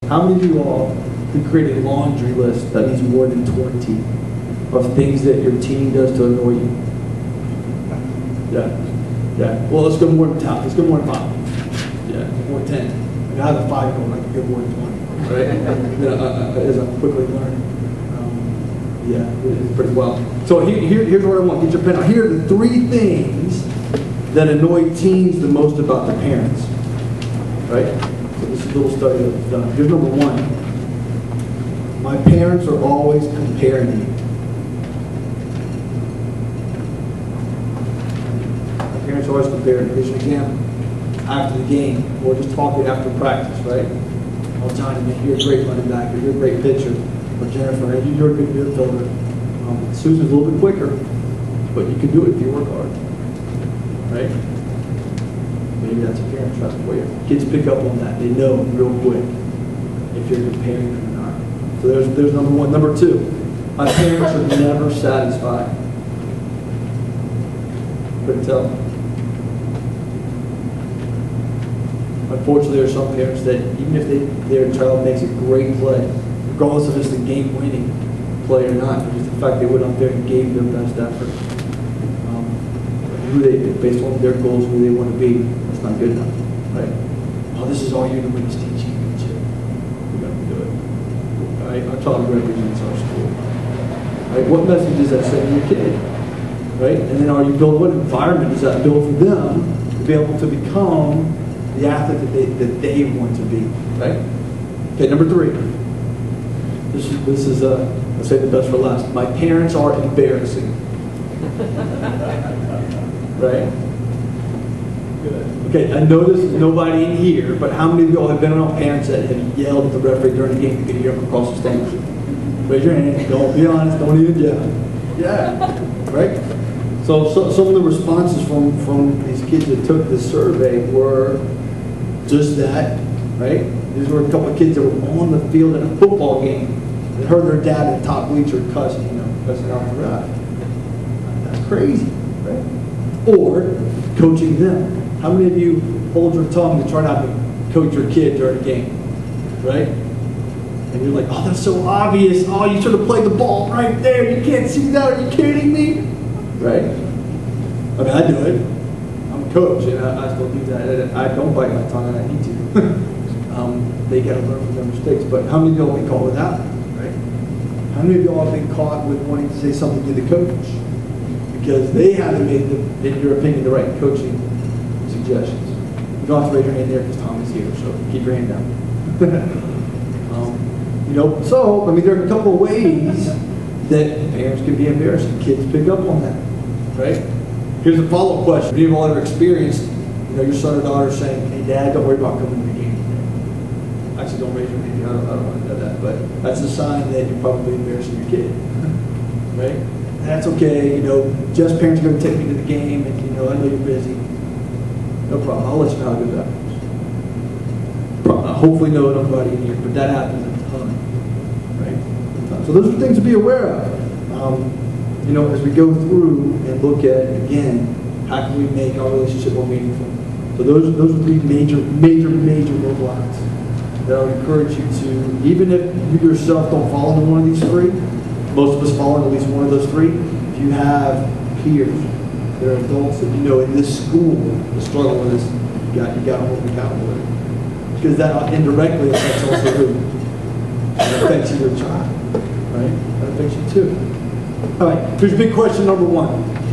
How many of you all can create a laundry list that needs more than 20 of things that your teen does to annoy you? Yeah. Yeah. Well, let's go more than 10. Let's go more than 5. Yeah, more than 10. I mean, I have a 5-year-old, I can go more than 20, right? As I quickly learn. Yeah, it's pretty well. So here's what I want. Get your pen out. Here are the 3 things that annoy teens the most about their parents. Right? So this is a little study that was done. Here's number 1. My parents are always comparing me. My parents are always comparing me. Here's an example. After the game, or just talking after practice, right? Oh, Johnny, man, you're a great running back, or you're a great pitcher. Or Jennifer, hey, you're a good midfielder. Susan's a little bit quicker, but you can do it if you work hard, right? Maybe that's a parent trap for you. Kids pick up on that. They know real quick if you're comparing them or not. So there's number 1. Number 2, my parents are never satisfied. Couldn't tell. Unfortunately, there are some parents that even if their child makes a great play, regardless if it's the game-winning play or not, just the fact they went up there and gave their best effort, based on their goals, who they want to be, that's not good enough, right? Oh, this is all you to win the state championship. We're going to do it. All right? Our child represents our school. Right? What message does that send to your kid? Right? And then what environment does that build for them to be able to become the athlete that they want to be? Right? Okay, number 3. This is I'll say the best for last. My parents are embarrassing. Right? Good. Okay, I know this is nobody in here, but how many of y'all have been around parents that have yelled at the referee during the game? You can hear them across the stage. Raise your hand. Don't be honest. Don't even yell. Yeah. Right? So some of the responses from these kids that took this survey were just that. Right? These were a couple of kids that were on the field in a football game. They heard their dad in the top bleacher cussing out the ref. That's crazy, right? Or coaching them. How many of you hold your tongue to try not to coach your kid during a game, right? And you're like, oh, that's so obvious. Oh, you should have played the ball right there. You can't see that. Are you kidding me? Right? I mean, I do it. I'm a coach, and I still do that. I don't bite my tongue, and I need to. They got to learn from their mistakes. But how many of y'all have been caught with that? How many of y'all have been caught with wanting to say something to the coach because they haven't made, in your opinion, the right coaching suggestions? You don't have to raise your hand there because Tom is here, so keep your hand down. So, I mean, there are a couple of ways that parents can be embarrassing. Kids pick up on that, right? Here's a follow-up question. Have you all ever experienced, your son or daughter saying, hey, Dad, don't worry about coming to the game today? Actually, don't raise your hand. I don't want to know that, but that's a sign that you're probably embarrassing your kid, right? That's okay. Just parents are going to take me to the game, and I know you're busy. No problem. I'll let you know how good that goes. Hopefully, nobody in here, but that happens a ton, right? So those are things to be aware of. As we go through and look at again, how can we make our relationship more meaningful? So those are 3 major roadblocks that I would encourage you to, even if you yourself don't fall into one of these 3, most of us fall into at least one of those 3. If you have peers, there are adults that in this school that struggle with this, you got to hold them accountable with it. Because that indirectly affects also who? It affects your child, right? That affects you too. All right, here's big question number 1.